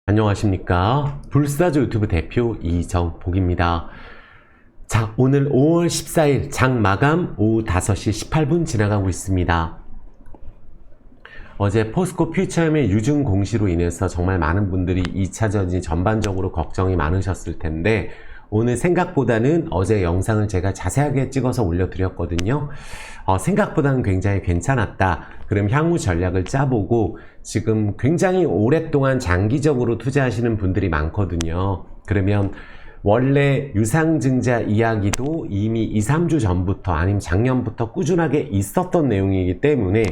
안녕하십니까. 불사조 유튜브 대표 이정복입니다. 자, 오늘 5월 14일 장 마감 오후 5시 18분 지나가고 있습니다. 어제 포스코 퓨처엠의 유증 공시로 인해서 정말 많은 분들이 2차전지 전반적으로 걱정이 많으셨을 텐데 오늘 생각보다는 어제 영상을 제가 자세하게 찍어서 올려드렸거든요. 생각보다는 굉장히 괜찮았다. 그럼 향후 전략을 짜보고 지금 굉장히 오랫동안 장기적으로 투자하시는 분들이 많거든요. 그러면 원래 유상증자 이야기도 이미 2, 3주 전부터 아니면 작년부터 꾸준하게 있었던 내용이기 때문에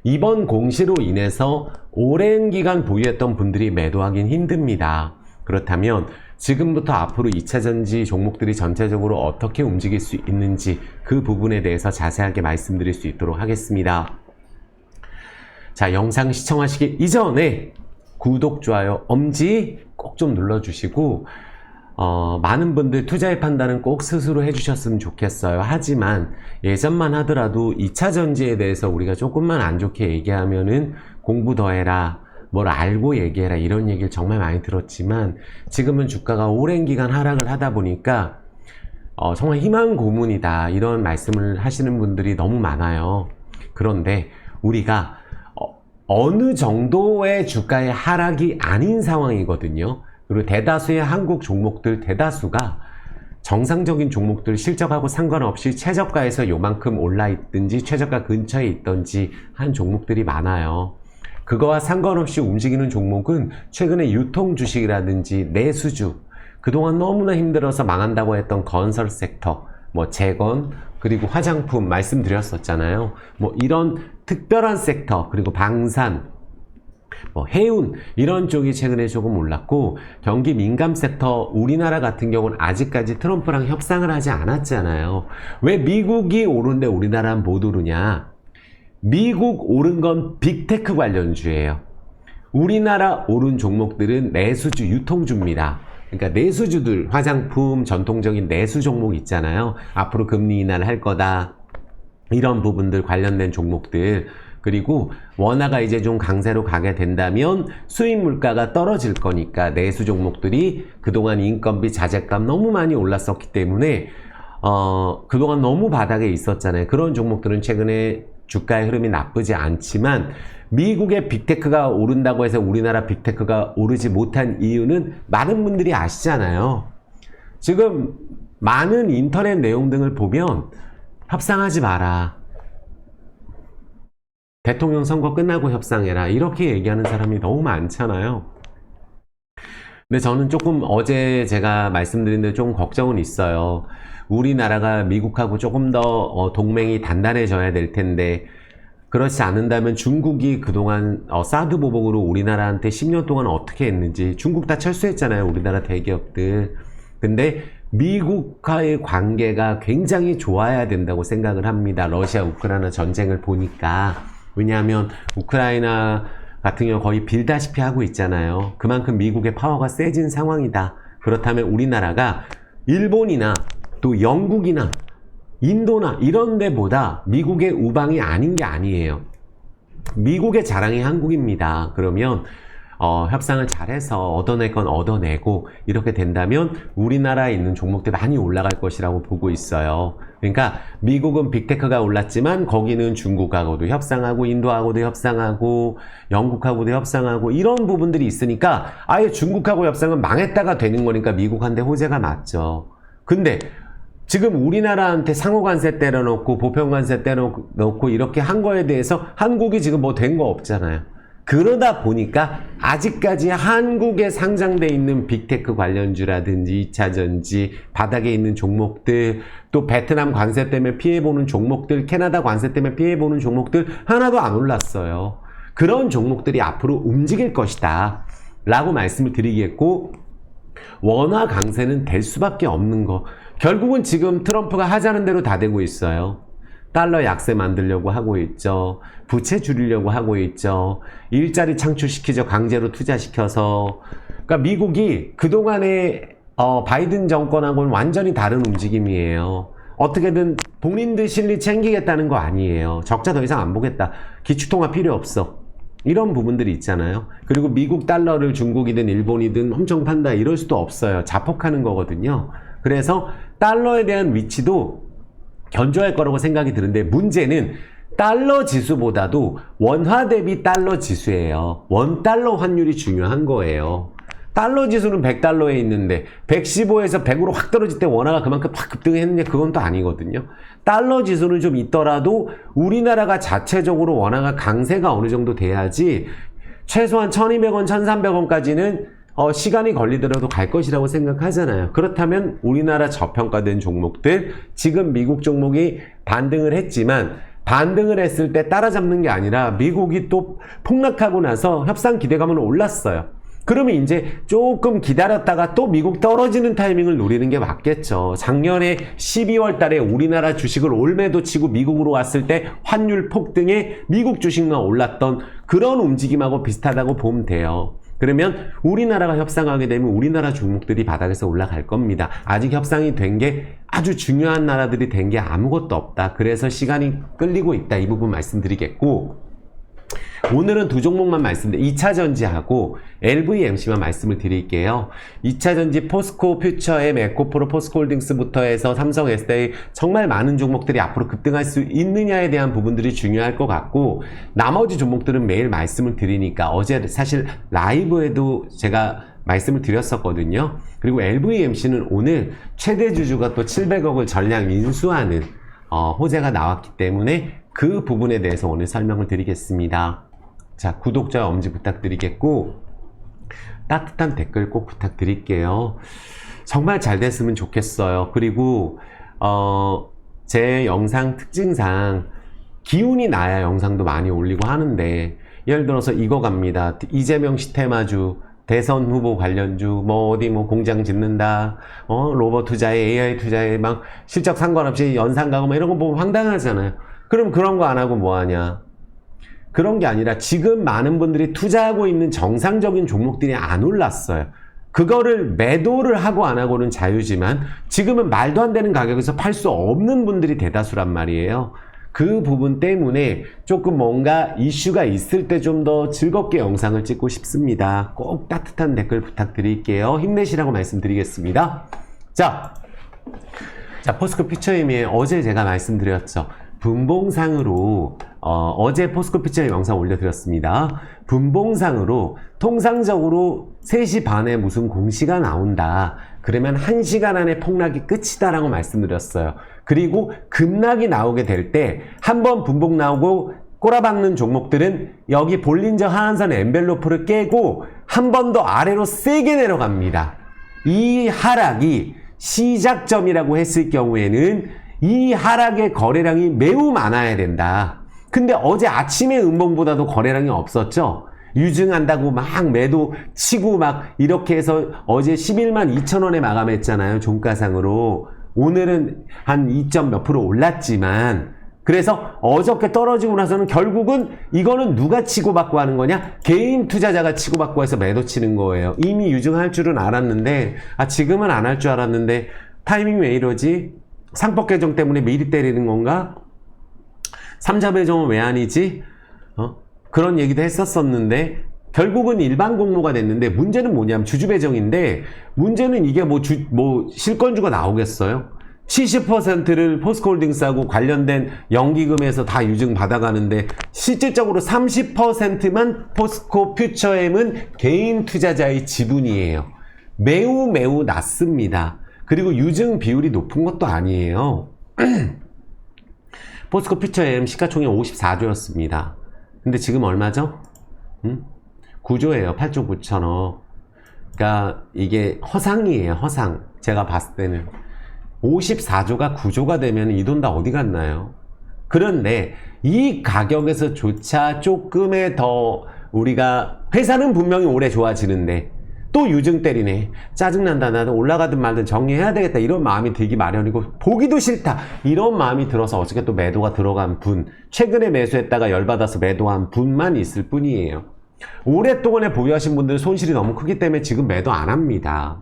이번 공시로 인해서 오랜 기간 보유했던 분들이 매도하긴 힘듭니다. 그렇다면 지금부터 앞으로 2차전지 종목들이 전체적으로 어떻게 움직일 수 있는지 그 부분에 대해서 자세하게 말씀드릴 수 있도록 하겠습니다. 자, 영상 시청하시기 이전에 구독, 좋아요, 엄지 꼭 좀 눌러주시고 많은 분들 투자의 판단은 꼭 스스로 해주셨으면 좋겠어요. 하지만 예전만 하더라도 2차전지에 대해서 우리가 조금만 안 좋게 얘기하면은 공부 더 해라, 뭘 알고 얘기해라 이런 얘기를 정말 많이 들었지만 지금은 주가가 오랜 기간 하락을 하다 보니까 정말 희망 고문이다 이런 말씀을 하시는 분들이 너무 많아요. 그런데 우리가 어느 정도의 주가의 하락이 아닌 상황이거든요. 그리고 대다수의 한국 종목들 대다수가 정상적인 종목들 실적하고 상관없이 최저가에서 요만큼 올라있든지 최저가 근처에 있든지 한 종목들이 많아요. 그거와 상관없이 움직이는 종목은 최근에 유통 주식이라든지 내수주, 그동안 너무나 힘들어서 망한다고 했던 건설 섹터, 재건, 그리고 화장품 말씀드렸었잖아요. 이런 특별한 섹터, 그리고 방산, 해운 이런 쪽이 최근에 조금 올랐고 경기 민감 섹터 우리나라 같은 경우는 아직까지 트럼프랑 협상을 하지 않았잖아요. 왜 미국이 오르는데 우리나라는 못 오르냐? 미국 오른 건 빅테크 관련주예요. 우리나라 오른 종목들은 내수주, 유통주입니다. 그러니까 내수주들, 화장품, 전통적인 내수 종목 있잖아요. 앞으로 금리 인하를 할 거다. 이런 부분들 관련된 종목들. 그리고 원화가 이제 좀 강세로 가게 된다면 수입 물가가 떨어질 거니까 내수 종목들이 그동안 인건비, 자재값 너무 많이 올랐었기 때문에 그동안 너무 바닥에 있었잖아요. 그런 종목들은 최근에 주가의 흐름이 나쁘지 않지만 미국의 빅테크가 오른다고 해서 우리나라 빅테크가 오르지 못한 이유는 많은 분들이 아시잖아요. 지금 많은 인터넷 내용 등을 보면 협상하지 마라. 대통령 선거 끝나고 협상해라. 이렇게 얘기하는 사람이 너무 많잖아요. 근데 저는 조금 어제 제가 말씀드린 대로 좀 걱정은 있어요. 우리나라가 미국하고 조금 더 동맹이 단단해져야 될 텐데 그렇지 않는다면 중국이 그동안 사드 보복으로 우리나라한테 10년 동안 어떻게 했는지 중국 다 철수했잖아요. 우리나라 대기업들. 근데 미국과의 관계가 굉장히 좋아야 된다고 생각을 합니다. 러시아 우크라이나 전쟁을 보니까. 왜냐하면 우크라이나 같은 경우 거의 빌다시피 하고 있잖아요. 그만큼 미국의 파워가 세진 상황이다. 그렇다면 우리나라가 일본이나 또 영국이나 인도나 이런 데보다 미국의 우방이 아닌 게 아니에요. 미국의 자랑이 한국입니다. 그러면 협상을 잘해서 얻어낼 건 얻어내고 이렇게 된다면 우리나라에 있는 종목들 많이 올라갈 것이라고 보고 있어요. 그러니까 미국은 빅테크가 올랐지만 거기는 중국하고도 협상하고 인도하고도 협상하고 영국하고도 협상하고 이런 부분들이 있으니까 아예 중국하고 협상은 망했다가 되는 거니까 미국한테 호재가 맞죠. 근데 지금 우리나라한테 상호관세 때려놓고 보편관세 때려놓고 이렇게 한 거에 대해서 한국이 지금 된 거 없잖아요. 그러다 보니까 아직까지 한국에 상장돼 있는 빅테크 관련주라든지 2차전지 바닥에 있는 종목들 또 베트남 관세 때문에 피해보는 종목들 캐나다 관세 때문에 피해보는 종목들 하나도 안 올랐어요. 그런 종목들이 앞으로 움직일 것이다 라고 말씀을 드리겠고 원화 강세는 될 수밖에 없는 거 결국은 지금 트럼프가 하자는 대로 다 되고 있어요. 달러 약세 만들려고 하고 있죠. 부채 줄이려고 하고 있죠. 일자리 창출시키죠. 강제로 투자시켜서. 그러니까 미국이 그동안에 바이든 정권하고는 완전히 다른 움직임이에요. 어떻게든 본인들 실리 챙기겠다는 거 아니에요. 적자 더 이상 안 보겠다. 기축통화 필요 없어. 이런 부분들이 있잖아요. 그리고 미국 달러를 중국이든 일본이든 엄청 판다 이럴 수도 없어요. 자폭하는 거거든요. 그래서 달러에 대한 위치도 견조할 거라고 생각이 드는데, 문제는 달러 지수보다도 원화 대비 달러 지수예요. 원 달러 환율이 중요한 거예요. 달러 지수는 100달러에 있는데 115에서 100으로 확 떨어질 때 원화가 그만큼 확 급등했느냐, 그건 또 아니거든요. 달러 지수는 좀 있더라도 우리나라가 자체적으로 원화가 강세가 어느 정도 돼야지, 최소한 1200원, 1300원까지는 시간이 걸리더라도 갈 것이라고 생각하잖아요. 그렇다면 우리나라 저평가된 종목들, 지금 미국 종목이 반등을 했지만 반등을 했을 때 따라잡는 게 아니라 미국이 또 폭락하고 나서 협상 기대감은 올랐어요. 그러면 이제 조금 기다렸다가 또 미국 떨어지는 타이밍을 노리는 게 맞겠죠. 작년에 12월 달에 우리나라 주식을 올매도 치고 미국으로 왔을 때 환율 폭등에 미국 주식만 올랐던 그런 움직임하고 비슷하다고 보면 돼요. 그러면 우리나라가 협상하게 되면 우리나라 종목들이 바닥에서 올라갈 겁니다. 아직 협상이 된 게, 아주 중요한 나라들이 된 게 아무것도 없다. 그래서 시간이 끌리고 있다. 이 부분 말씀드리겠고, 오늘은 두 종목만 말씀드려, 2차전지하고 LVMC만 말씀을 드릴게요. 2차전지 포스코 퓨처엠, 에코프로, 포스코홀딩스부터 해서 삼성, SDI 정말 많은 종목들이 앞으로 급등할 수 있느냐에 대한 부분들이 중요할 것 같고, 나머지 종목들은 매일 말씀을 드리니까, 어제 사실 라이브에도 제가 말씀을 드렸었거든요. 그리고 LVMC는 오늘 최대 주주가 또 700억을 전량 인수하는 호재가 나왔기 때문에 그 부분에 대해서 오늘 설명을 드리겠습니다. 자, 구독자 엄지 부탁드리겠고, 따뜻한 댓글 꼭 부탁드릴게요. 정말 잘 됐으면 좋겠어요. 그리고 제 영상 특징상 기운이 나야 영상도 많이 올리고 하는데, 예를 들어서 이거 갑니다. 이재명 시테마주, 대선 후보 관련주, 어디 공장 짓는다, 로봇 투자에, AI 투자에 막 실적 상관없이 연상 가고 이런 거 보면 황당하잖아요. 그럼 그런 거 안 하고 뭐 하냐? 그런 게 아니라 지금 많은 분들이 투자하고 있는 정상적인 종목들이 안 올랐어요. 그거를 매도를 하고 안 하고는 자유지만 지금은 말도 안 되는 가격에서 팔 수 없는 분들이 대다수란 말이에요. 그 부분 때문에 조금 뭔가 이슈가 있을 때 좀 더 즐겁게 영상을 찍고 싶습니다. 꼭 따뜻한 댓글 부탁드릴게요. 힘내시라고 말씀드리겠습니다. 자, 포스코 퓨처엠이 어제 제가 말씀드렸죠. 분봉상으로 어제 포스코 퓨처엠 영상 올려드렸습니다. 분봉상으로 통상적으로 3시 반에 무슨 공시가 나온다. 그러면 1시간 안에 폭락이 끝이다 라고 말씀드렸어요. 그리고 급락이 나오게 될 때 한번 분봉 나오고 꼬라박는 종목들은 여기 볼린저 하한선 엔벨로프를 깨고 한 번 더 아래로 세게 내려갑니다. 이 하락이 시작점이라고 했을 경우에는 이 하락의 거래량이 매우 많아야 된다. 근데 어제 아침에 음봉보다도 거래량이 없었죠. 유증한다고 막 매도 치고 막 이렇게 해서 어제 11만 2천 원에 마감했잖아요. 종가상으로. 오늘은 한 2점 몇 프로 올랐지만, 그래서 어저께 떨어지고 나서는 결국은 이거는 누가 치고받고 하는 거냐? 개인 투자자가 치고받고 해서 매도 치는 거예요. 이미 유증할 줄은 알았는데, 지금은 안 할 줄 알았는데 타이밍 왜 이러지? 상법 개정 때문에 미리 때리는 건가? 3자 배정은 왜 아니지? 그런 얘기도 했었었는데 결국은 일반 공모가 됐는데, 문제는 뭐냐면 주주 배정인데, 문제는 이게 실권주가 나오겠어요? 70%를 포스코홀딩스하고 관련된 연기금에서 다 유증 받아가는데 실질적으로 30%만 포스코 퓨처엠은 개인 투자자의 지분이에요. 매우 낮습니다. 그리고 유증 비율이 높은 것도 아니에요. 포스코 퓨처엠 시가총액 54조였습니다. 근데 지금 얼마죠? 9조예요. 8조 9천억. 그러니까 이게 허상이에요. 허상. 제가 봤을 때는 54조가 9조가 되면 이 돈 다 어디 갔나요? 그런데 이 가격에서조차 조금의 더 우리가, 회사는 분명히 올해 좋아지는데 또 유증 때리네. 짜증난다. 나도 올라가든 말든 정리해야 되겠다. 이런 마음이 들기 마련이고, 보기도 싫다. 이런 마음이 들어서 어저께 또 매도가 들어간 분, 최근에 매수했다가 열받아서 매도한 분만 있을 뿐이에요. 오랫동안에 보유하신 분들은 손실이 너무 크기 때문에 지금 매도 안 합니다.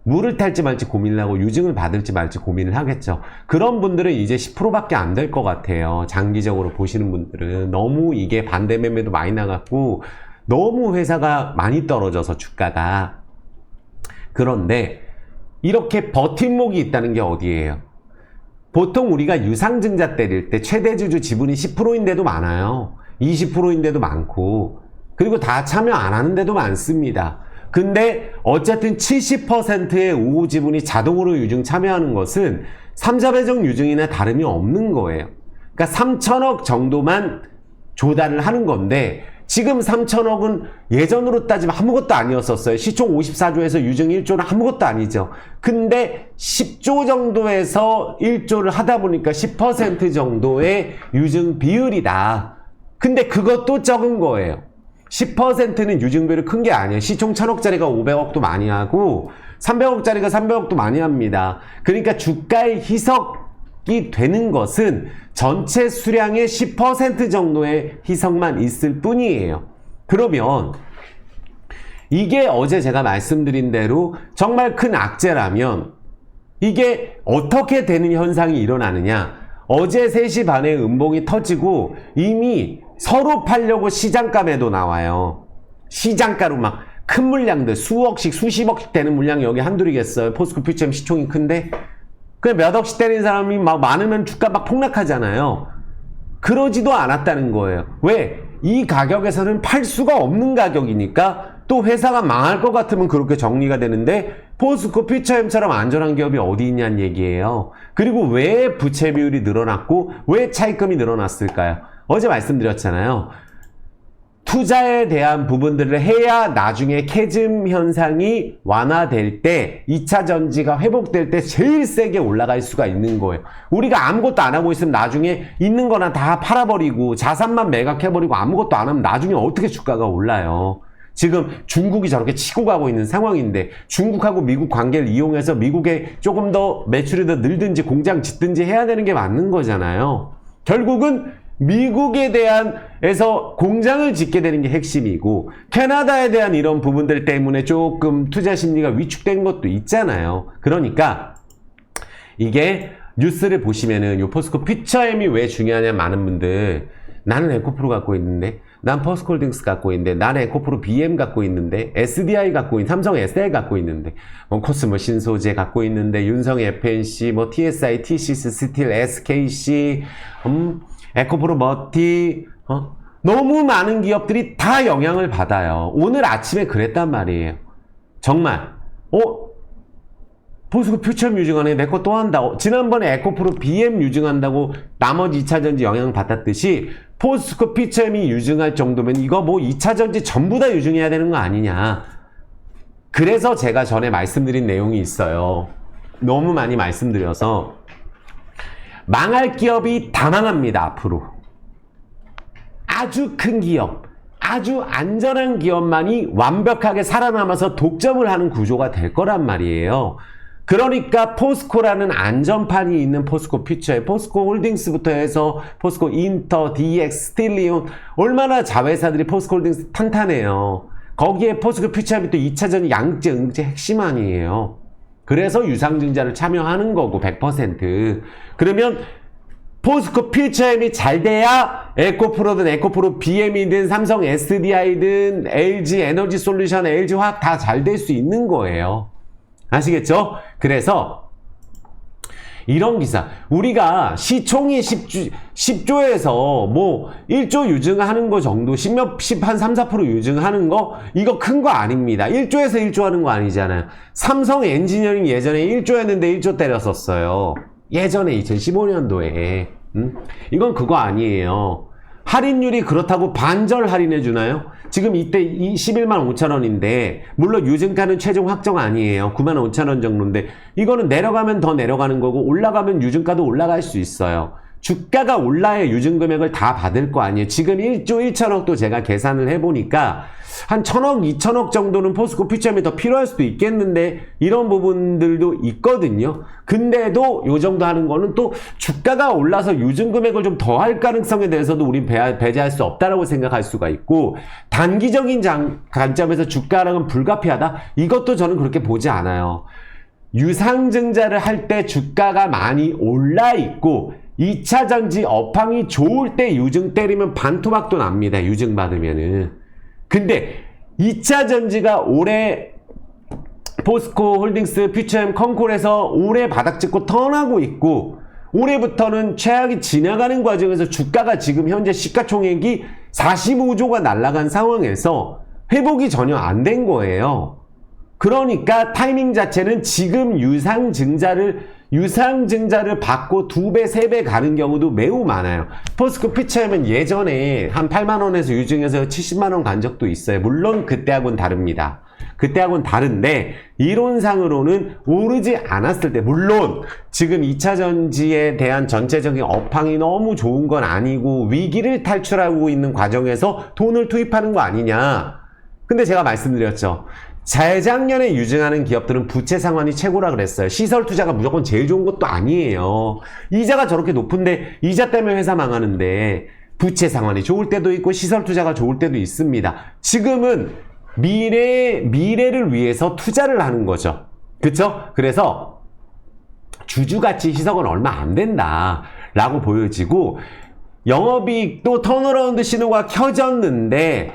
물을 탈지 말지 고민을 하고 유증을 받을지 말지 고민을 하겠죠. 그런 분들은 이제 10%밖에 안 될 것 같아요. 장기적으로 보시는 분들은. 너무 이게 반대 매매도 많이 나갔고 너무 회사가 많이 떨어져서 주가가. 그런데 이렇게 버팀목이 있다는 게 어디예요? 보통 우리가 유상증자 때릴 때 최대주주 지분이 10%인데도 많아요. 20%인데도 많고, 그리고 다 참여 안 하는 데도 많습니다. 근데 어쨌든 70%의 우호 지분이 자동으로 유증 참여하는 것은 3자배정 유증이나 다름이 없는 거예요. 그러니까 3천억 정도만 조달을 하는 건데, 지금 3천억은 예전으로 따지면 아무것도 아니었었어요. 시총 54조에서 유증 1조는 아무것도 아니죠. 근데 10조 정도에서 1조를 하다 보니까 10% 정도의 유증 비율이다. 근데 그것도 적은 거예요. 10%는 유증비율이 큰 게 아니에요. 시총 1000억짜리가 500억도 많이 하고 300억짜리가 300억도 많이 합니다. 그러니까 주가의 희석이 되는 것은 전체 수량의 10% 정도의 희석만 있을 뿐이에요. 그러면 이게 어제 제가 말씀드린 대로 정말 큰 악재라면 이게 어떻게 되는 현상이 일어나느냐. 어제 3시 반에 음봉이 터지고 이미 서로 팔려고 시장가매도 나와요. 시장가로 막 큰 물량들 수억씩 수십억씩 되는 물량이 여기 한둘이겠어요. 포스코 퓨처엠 시총이 큰데 그냥 몇 억씩 때리는 사람이 막 많으면 주가 막 폭락하잖아요. 그러지도 않았다는 거예요. 왜? 이 가격에서는 팔 수가 없는 가격이니까 또 회사가 망할 것 같으면 그렇게 정리가 되는데 포스코 퓨처엠처럼 안전한 기업이 어디 있냐는 얘기예요. 그리고 왜 부채 비율이 늘어났고 왜 차입금이 늘어났을까요? 어제 말씀드렸잖아요. 투자에 대한 부분들을 해야 나중에 캐즘 현상이 완화될 때 2차 전지가 회복될 때 제일 세게 올라갈 수가 있는 거예요. 우리가 아무것도 안 하고 있으면 나중에 있는 거나 다 팔아버리고 자산만 매각해버리고 아무것도 안 하면 나중에 어떻게 주가가 올라요. 지금 중국이 저렇게 치고 가고 있는 상황인데 중국하고 미국 관계를 이용해서 미국에 조금 더 매출이 더 늘든지 공장 짓든지 해야 되는 게 맞는 거잖아요. 결국은 미국에 대한에서 공장을 짓게 되는 게 핵심이고 캐나다에 대한 이런 부분들 때문에 조금 투자 심리가 위축된 것도 있잖아요. 그러니까 이게 뉴스를 보시면은 요 포스코 퓨처엠이 왜 중요하냐 많은 분들 나는 에코프로 갖고 있는데 난 포스코홀딩스 갖고 있는데 난 에코프로 BM 갖고 있는데 SDI 갖고 있는 삼성 SDI 갖고 있는데 코스모 신소재 갖고 있는데 윤성 FNC 뭐 TSI, TCS, 스틸, SKC 에코프로 머티 너무 많은 기업들이 다 영향을 받아요. 오늘 아침에 그랬단 말이에요. 정말 포스코 퓨처엠 유증하네 내 거 또 한다. 지난번에 에코프로 BM 유증한다고 나머지 2차전지 영향 받았듯이 포스코 퓨처엠이 유증할 정도면 이거 뭐 2차전지 전부 다 유증해야 되는 거 아니냐. 그래서 제가 전에 말씀드린 내용이 있어요. 너무 많이 말씀드려서 망할 기업이 다 망합니다. 앞으로 아주 큰 기업 아주 안전한 기업만이 완벽하게 살아남아서 독점을 하는 구조가 될 거란 말이에요. 그러니까 포스코라는 안전판이 있는 포스코 퓨처에 포스코 홀딩스부터 해서 포스코 인터, DX, 스틸리온 얼마나 자회사들이 포스코 홀딩스 탄탄해요. 거기에 포스코 퓨처엠이 또 2차전지 양극재, 음극재 핵심 아니에요. 그래서 유상증자를 참여하는 거고 100%. 그러면 포스코 퓨처엠이 잘 돼야 에코프로든 에코프로 BM이든 삼성 SDI든 LG 에너지 솔루션, LG 화학 다 잘 될 수 있는 거예요. 아시겠죠? 그래서 이런 기사 우리가 시총이 10조에서 뭐 1조 유증하는 거 정도 10한 3, 4% 유증하는 거 이거 큰 거 아닙니다. 1조에서 1조 하는 거 아니잖아요. 삼성 엔지니어링 예전에 1조였는데 1조 때렸었어요. 예전에 2015년도에 이건 그거 아니에요. 할인율이 그렇다고 반절 할인해 주나요? 지금 이때 11만 5천 원인데 물론 유증가는 최종 확정 아니에요. 9만 5천 원 정도인데 이거는 내려가면 더 내려가는 거고 올라가면 유증가도 올라갈 수 있어요. 주가가 올라야 유증 금액을 다 받을 거 아니에요. 지금 1조 1천억도 제가 계산을 해보니까 한 1,000억, 2,000억 정도는 포스코 퓨처엠이 더 필요할 수도 있겠는데 이런 부분들도 있거든요. 근데도 요 정도 하는 거는 또 주가가 올라서 유증 금액을 좀 더 할 가능성에 대해서도 우린 배제할 수 없다라고 생각할 수가 있고 단기적인 관점에서 주가랑은 불가피하다? 이것도 저는 그렇게 보지 않아요. 유상증자를 할 때 주가가 많이 올라 있고 2차전지 업황이 좋을 때 유증 때리면 반토막도 납니다. 유증 받으면은. 근데 2차전지가 올해 포스코 홀딩스, 퓨처엠, 컨콜에서 올해 바닥 찍고 턴하고 있고 올해부터는 최악이 지나가는 과정에서 주가가 지금 현재 시가총액이 45조가 날아간 상황에서 회복이 전혀 안 된 거예요. 그러니까 타이밍 자체는 지금 유상증자를 받고 2배, 3배 가는 경우도 매우 많아요. 포스코 퓨처엠은 예전에 한 8만원에서 유증해서 70만원 간 적도 있어요. 물론 그때하고는 다릅니다. 그때하고는 다른데 이론상으로는 오르지 않았을 때 물론 지금 2차전지에 대한 전체적인 업황이 너무 좋은 건 아니고 위기를 탈출하고 있는 과정에서 돈을 투입하는 거 아니냐. 근데 제가 말씀드렸죠. 재작년에 유증하는 기업들은 부채 상환이 최고라 그랬어요. 시설 투자가 무조건 제일 좋은 것도 아니에요. 이자가 저렇게 높은데 이자 때문에 회사 망하는데 부채 상환이 좋을 때도 있고 시설 투자가 좋을 때도 있습니다. 지금은 미래를 위해서 투자를 하는 거죠. 그쵸? 그래서 주주가치 희석은 얼마 안 된다 라고 보여지고 영업이익도 턴어라운드 신호가 켜졌는데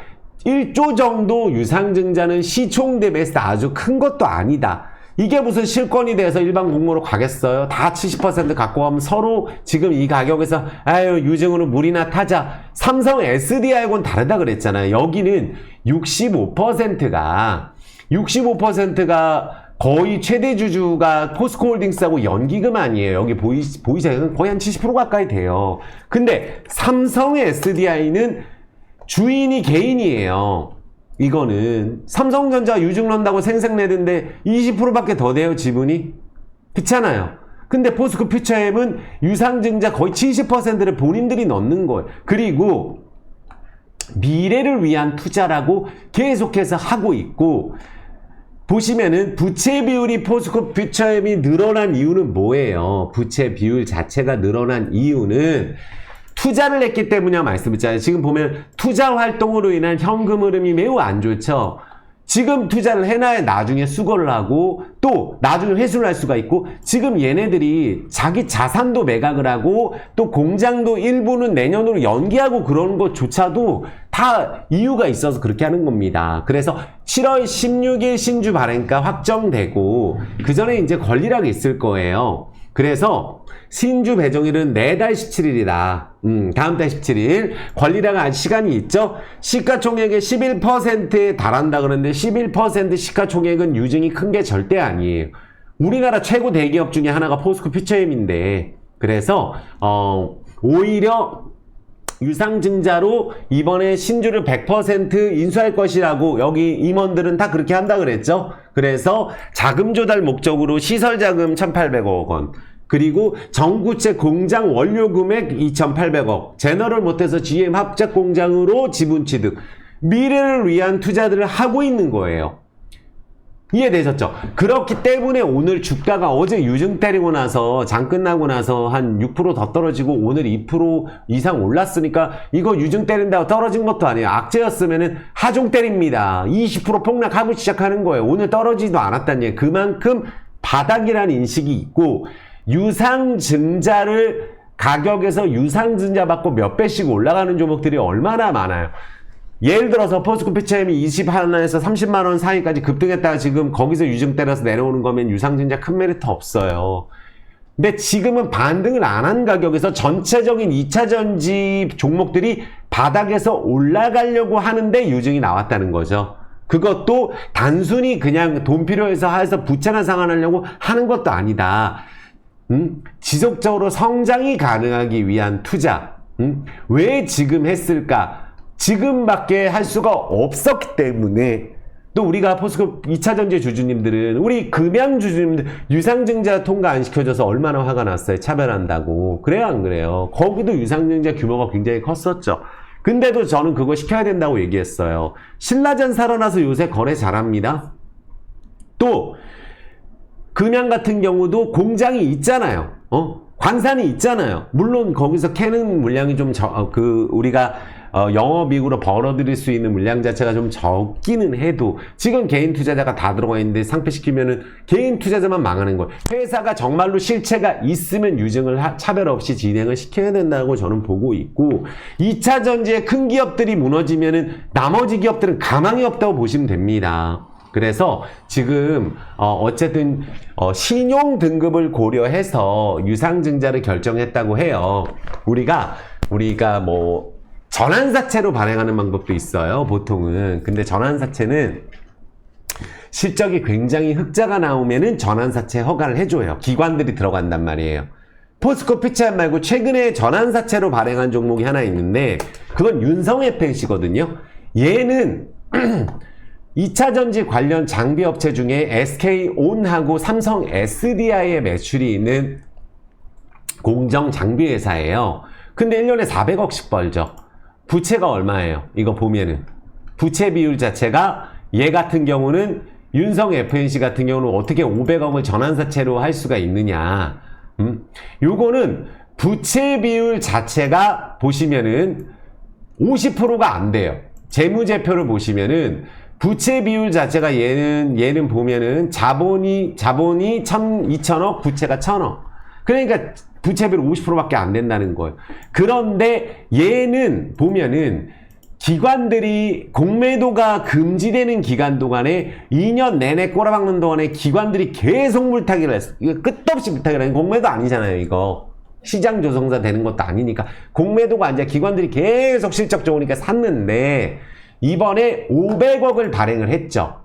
1조 정도 유상증자는 시총 대비했을 때 아주 큰 것도 아니다. 이게 무슨 실권이 돼서 일반 공모로 가겠어요? 다 70% 갖고 가면 서로 지금 이 가격에서 아유 유증으로 물이나 타자. 삼성 SDI하고는 다르다 그랬잖아요. 여기는 65%가 거의 최대 주주가 포스코홀딩스하고 연기금 아니에요. 여기 보이자는 거의 한 70% 가까이 돼요. 근데 삼성의 SDI는 주인이 개인이에요. 이거는 삼성전자 유증 넣는다고 생색내는데 20%밖에 더 돼요, 지분이? 그렇잖아요. 근데 포스코 퓨처엠은 유상증자 거의 70%를 본인들이 넣는 거예요. 그리고 미래를 위한 투자라고 계속해서 하고 있고 보시면은 부채 비율이 포스코 퓨처엠이 늘어난 이유는 뭐예요? 부채 비율 자체가 늘어난 이유는 투자를 했기 때문이야 말씀드렸잖아요. 지금 보면 투자 활동으로 인한 현금 흐름이 매우 안 좋죠. 지금 투자를 해놔야 나중에 수거를 하고 또 나중에 회수를 할 수가 있고 지금 얘네들이 자기 자산도 매각을 하고 또 공장도 일부는 내년으로 연기하고 그러는 것조차도 다 이유가 있어서 그렇게 하는 겁니다. 그래서 7월 16일 신주 발행가 확정되고 그 전에 이제 권리락이 있을 거예요. 그래서 신주 배정일은 내달 17일이다. 다음 달 17일. 권리라가 아직 시간이 있죠? 시가총액의 11%에 달한다 그러는데 11% 시가총액은 유증이 큰 게 절대 아니에요. 우리나라 최고 대기업 중에 하나가 포스코 퓨처엠인데 그래서 오히려 유상증자로 이번에 신주를 100% 인수할 것이라고 여기 임원들은 다 그렇게 한다 그랬죠? 그래서 자금 조달 목적으로 시설자금 1,800억 원 그리고 전구체 공장 원료 금액 2,800억 제너럴 모터스 GM 합작 공장으로 지분 취득 미래를 위한 투자들을 하고 있는 거예요. 이해되셨죠? 그렇기 때문에 오늘 주가가 어제 유증 때리고 나서 장 끝나고 나서 한 6% 더 떨어지고 오늘 2% 이상 올랐으니까 이거 유증 때린다고 떨어진 것도 아니에요. 악재였으면은 하종 때립니다. 20% 폭락하고 시작하는 거예요. 오늘 떨어지지도 않았다는 얘기. 그만큼 바닥이라는 인식이 있고 유상증자를 가격에서 유상증자 받고 몇 배씩 올라가는 종목들이 얼마나 많아요. 예를 들어서 포스코 퓨처엠이 21에서 30만원 사이까지 급등했다가 지금 거기서 유증 때려서 내려오는 거면 유상증자 큰 메리트 없어요. 근데 지금은 반등을 안 한 가격에서 전체적인 2차전지 종목들이 바닥에서 올라가려고 하는데 유증이 나왔다는 거죠. 그것도 단순히 그냥 돈 필요해서 해서 부채나 상환하려고 하는 것도 아니다. 지속적으로 성장이 가능하기 위한 투자. 왜 지금 했을까? 지금밖에 할 수가 없었기 때문에 또 우리가 포스코 2차전지 주주님들은 우리 금양 주주님들 유상증자 통과 안 시켜줘서 얼마나 화가 났어요. 차별한다고. 그래요 안 그래요? 거기도 유상증자 규모가 굉장히 컸었죠. 근데도 저는 그거 시켜야 된다고 얘기했어요. 신라젠 살아나서 요새 거래 잘합니다. 또 금양 같은 경우도 공장이 있잖아요. 관산이 있잖아요. 물론 거기서 캐는 물량이 좀 우리가 영업이익으로 벌어들일 수 있는 물량 자체가 좀 적기는 해도 지금 개인 투자자가 다 들어가 있는데 상폐시키면은 개인 투자자만 망하는 거예요. 회사가 정말로 실체가 있으면 유증을 차별 없이 진행을 시켜야 된다고 저는 보고 있고 2차 전지의 큰 기업들이 무너지면은 나머지 기업들은 가망이 없다고 보시면 됩니다. 그래서 지금 어쨌든 신용 등급을 고려해서 유상증자를 결정했다고 해요. 우리가 뭐 전환사채로 발행하는 방법도 있어요. 보통은. 근데 전환사채는 실적이 굉장히 흑자가 나오면은 전환사채 허가를 해줘요. 기관들이 들어간단 말이에요. 포스코 피치엠 말고 최근에 전환사채로 발행한 종목이 하나 있는데 그건 윤성 FNC거든요. 얘는 2차전지 관련 장비 업체 중에 SK온하고 삼성 SDI의 매출이 있는 공정 장비 회사예요. 근데 1년에 400억씩 벌죠. 부채가 얼마예요? 이거 보면은 부채 비율 자체가 얘 같은 경우는 윤성 FNC 같은 경우는 어떻게 500억을 전환사채로 할 수가 있느냐. 요거는 부채 비율 자체가 보시면은 50%가 안 돼요. 재무제표를 보시면은 부채 비율 자체가 얘는 보면은 자본이 2,000억, 부채가 1,000억. 그러니까 부채 비율 50%밖에 안 된다는 거예요. 그런데 얘는 보면은 기관들이 공매도가 금지되는 기간 동안에 2년 내내 꼬라박는 동안에 기관들이 계속 물타기를 했어. 이거 끝없이 물타기를 하는 공매도 아니잖아요, 이거. 시장 조성사 되는 것도 아니니까. 공매도가 아니라 기관들이 계속 실적 좋으니까 샀는데 이번에 500억을 발행을 했죠.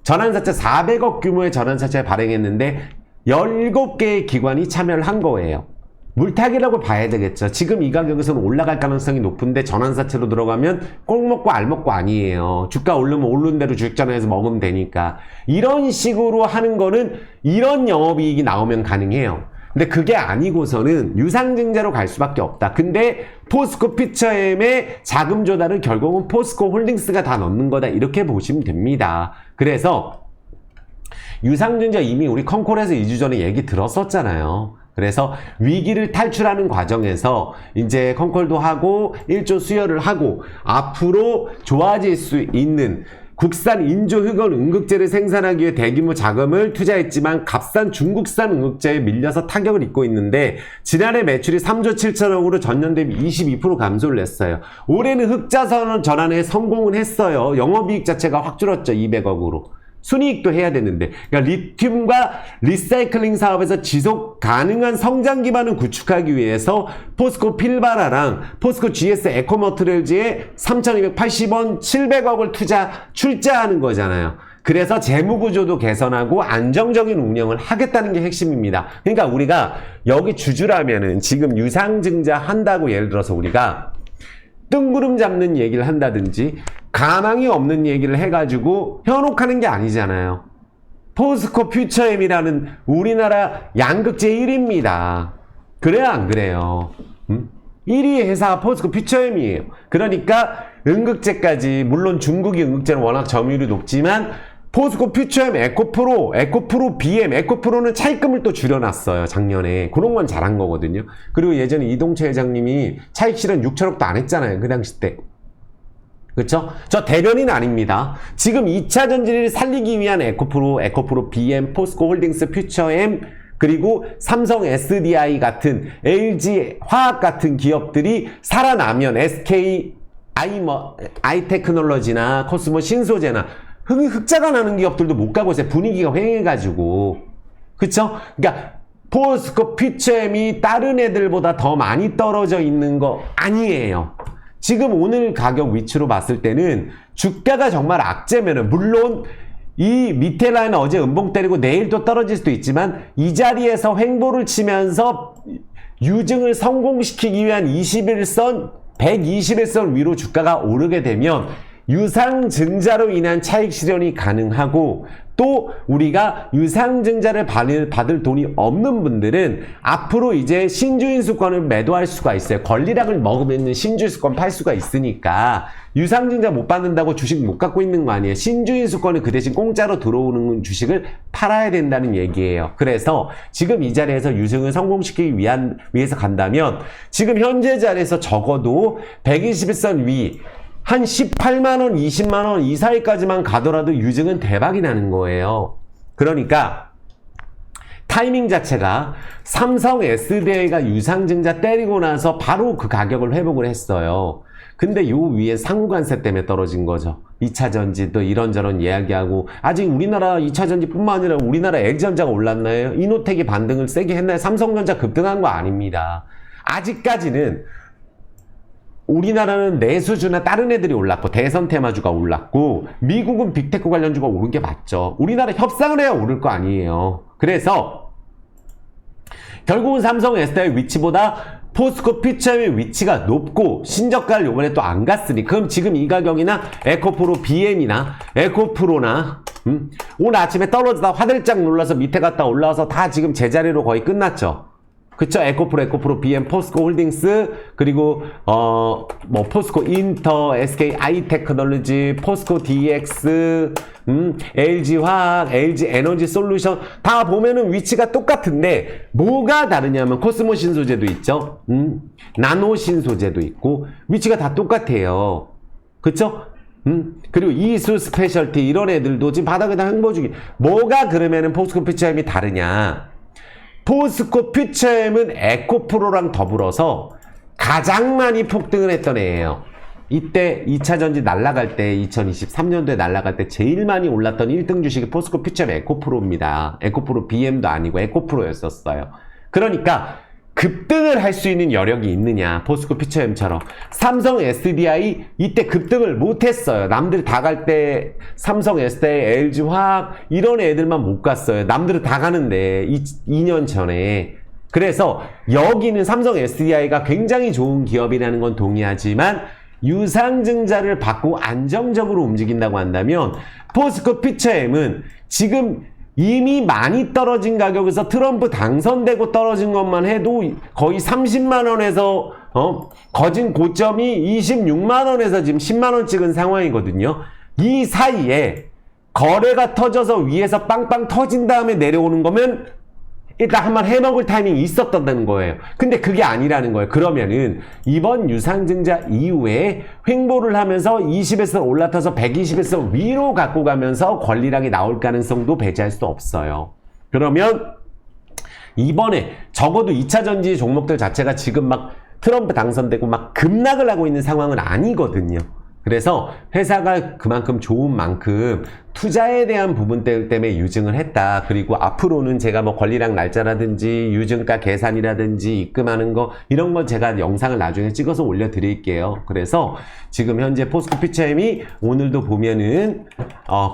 전환사채 400억 규모의 전환사채를 발행했는데 17개의 기관이 참여를 한 거예요. 물타기라고 봐야 되겠죠. 지금 이 가격에서는 올라갈 가능성이 높은데 전환사채로 들어가면 꼭 먹고 알 먹고 아니에요. 주가 오르면 오른 대로 주식전환해서 먹으면 되니까. 이런 식으로 하는 거는 이런 영업이익이 나오면 가능해요. 근데 그게 아니고서는 유상증자로 갈 수밖에 없다. 근데 포스코 피처엠의 자금 조달은 결국은 포스코 홀딩스가 다 넣는 거다. 이렇게 보시면 됩니다. 그래서 유상증자 이미 우리 컨콜에서 2주 전에 얘기 들었었잖아요. 그래서 위기를 탈출하는 과정에서 이제 컨콜도 하고 1조 수혈을 하고 앞으로 좋아질 수 있는 국산 인조 흑원 응급제를 생산하기 위해 대규모 자금을 투자했지만 값싼 중국산 응급제에 밀려서 타격을 입고 있는데 지난해 매출이 3조 7천억으로 전년 대비 22% 감소를 했어요. 올해는 흑자 전환에 성공을 했어요. 영업이익 자체가 확 줄었죠. 200억으로. 순이익도 해야 되는데, 그러니까 리튬과 리사이클링 사업에서 지속 가능한 성장 기반을 구축하기 위해서 포스코 필바라랑 포스코 GS 에코머트리얼즈에 3,280원 700억을 출자하는 거잖아요. 그래서 재무구조도 개선하고 안정적인 운영을 하겠다는 게 핵심입니다. 그러니까 우리가 여기 주주라면은 지금 유상증자 한다고 예를 들어서 우리가 뜬구름 잡는 얘기를 한다든지 가망이 없는 얘기를 해가지고 현혹하는 게 아니잖아요. 포스코 퓨처엠이라는 우리나라 양극재 1위입니다. 그래요 안 그래요? 1위 회사가 포스코 퓨처엠이에요. 그러니까 응급제까지 물론 중국이 응급제는 워낙 점유율이 높지만 포스코 퓨처엠 에코프로 BM 에코프로는 차입금을 또 줄여놨어요. 작년에. 그런 건 잘한 거거든요. 그리고 예전에 이동채 회장님이 차익 실현 6천억도 안 했잖아요. 그 당시 때. 그쵸? 저 대변인 아닙니다. 지금 2차 전지를 살리기 위한 에코프로 BM, 포스코 홀딩스, 퓨처엠 그리고 삼성 SDI 같은 LG 화학 같은 기업들이 살아나면 SK 아이테크놀로지나 코스모 신소재나 흑자가 나는 기업들도 못 가고 있어요. 분위기가 휑해가지고. 그쵸? 그러니까 포스코 퓨처엠이 다른 애들보다 더 많이 떨어져 있는 거 아니에요. 지금 오늘 가격 위치로 봤을 때는 주가가 정말 악재면은 물론 이 밑에 라인은 어제 음봉 때리고 내일 또 떨어질 수도 있지만 이 자리에서 횡보를 치면서 유증을 성공시키기 위한 21선 121선 위로 주가가 오르게 되면 유상증자로 인한 차익 실현이 가능하고 또 우리가 유상증자를 받을 돈이 없는 분들은 앞으로 이제 신주인수권을 매도할 수가 있어요. 권리락을 먹으면 신주인수권 팔 수가 있으니까 유상증자 못 받는다고 주식 못 갖고 있는 거 아니에요. 신주인수권을 그 대신 공짜로 들어오는 주식을 팔아야 된다는 얘기예요. 그래서 지금 이 자리에서 유증을 성공시키기 위해서 간다면 지금 현재 자리에서 적어도 121선 위 한 18만원, 20만원 이 사이까지만 가더라도 유증은 대박이 나는 거예요. 그러니까 타이밍 자체가 삼성 SDI가 유상증자 때리고 나서 바로 그 가격을 회복을 했어요. 근데 요 위에 상호관세 때문에 떨어진 거죠. 2차전지 또 이런저런 이야기하고 아직 우리나라 2차전지 뿐만 아니라 우리나라 LG전자가 올랐나요? 이노텍이 반등을 세게 했나요? 삼성전자 급등한 거 아닙니다. 아직까지는 우리나라는 내수주나 다른 애들이 올랐고 대선 테마주가 올랐고 미국은 빅테크 관련주가 오른 게 맞죠. 우리나라 협상을 해야 오를 거 아니에요. 그래서 결국은 삼성 SDI 위치보다 포스코 퓨처의 위치가 높고 신저가를 요번에 또 안 갔으니 그럼 지금 이 가격이나 에코프로 BM이나 에코프로나 오늘 아침에 떨어지다 화들짝 놀라서 밑에 갔다 올라와서 다 지금 제자리로 거의 끝났죠. 그쵸? 에코프로, BM, 포스코 홀딩스, 그리고, 포스코 인터, SK 아이테크놀로지, 포스코 DX, LG 화학, LG 에너지 솔루션, 다 보면은 위치가 똑같은데, 뭐가 다르냐면, 코스모 신소재도 있죠? 나노 신소재도 있고, 위치가 다 똑같아요. 그쵸? 그리고 이수 스페셜티, 이런 애들도 지금 바닥에다 횡보주기. 뭐가 그러면은 포스코 피처엠이 다르냐? 포스코 퓨처엠은 에코프로랑 더불어서 가장 많이 폭등을 했던 애예요. 이때 2차전지 날라갈 때 2023년도에 날라갈 때 제일 많이 올랐던 1등 주식이 포스코 퓨처엠 에코프로입니다. 에코프로 BM도 아니고 에코프로였었어요. 그러니까 급등을 할 수 있는 여력이 있느냐, 포스코 퓨처엠처럼. 삼성 SDI 이때 급등을 못했어요. 남들 다 갈 때 삼성 SDI, LG 화학 이런 애들만 못 갔어요. 남들은 다 가는데 2년 전에. 그래서 여기는 삼성 SDI가 굉장히 좋은 기업이라는 건 동의하지만 유상증자를 받고 안정적으로 움직인다고 한다면 포스코 퓨처엠은 지금 이미 많이 떨어진 가격에서 트럼프 당선되고 떨어진 것만 해도 거의 30만원에서 거진 고점이 26만원에서 지금 10만원 찍은 상황이거든요. 이 사이에 거래가 터져서 위에서 빵빵 터진 다음에 내려오는 거면 일단 한번 해먹을 타이밍이 있었다는 거예요. 근데 그게 아니라는 거예요. 그러면은 이번 유상증자 이후에 횡보를 하면서 20에서 올라타서 120에서 위로 갖고 가면서 권리락이 나올 가능성도 배제할 수 없어요. 그러면 이번에 적어도 2차전지 종목들 자체가 지금 막 트럼프 당선되고 막 급락을 하고 있는 상황은 아니거든요. 그래서 회사가 그만큼 좋은 만큼 투자에 대한 부분들 때문에 유증을 했다. 그리고 앞으로는 제가 뭐 권리락 날짜라든지 유증가 계산이라든지 입금하는 거 이런 건 제가 영상을 나중에 찍어서 올려드릴게요. 그래서 지금 현재 포스코 퓨처엠이 오늘도 보면은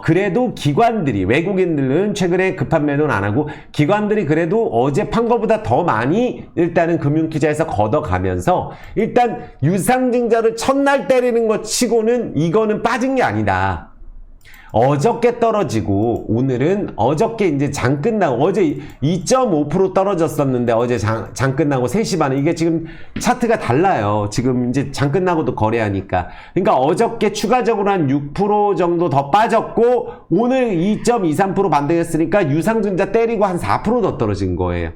그래도 기관들이 외국인들은 최근에 급한 매도는 안 하고 기관들이 그래도 어제 판 거보다 더 많이 일단은 금융투자에서 걷어가면서 일단 유상증자를 첫날 때리는 것 치고는 이거는 빠진 게 아니다. 어저께 떨어지고 오늘은 어저께 이제 장 끝나고 어제 2.5% 떨어졌었는데 어제 장 끝나고 3시 반에 이게 지금 차트가 달라요. 지금 이제 장 끝나고도 거래하니까. 그러니까 어저께 추가적으로 한 6% 정도 더 빠졌고 오늘 2.23% 반등했으니까 유상증자 때리고 한 4% 더 떨어진 거예요.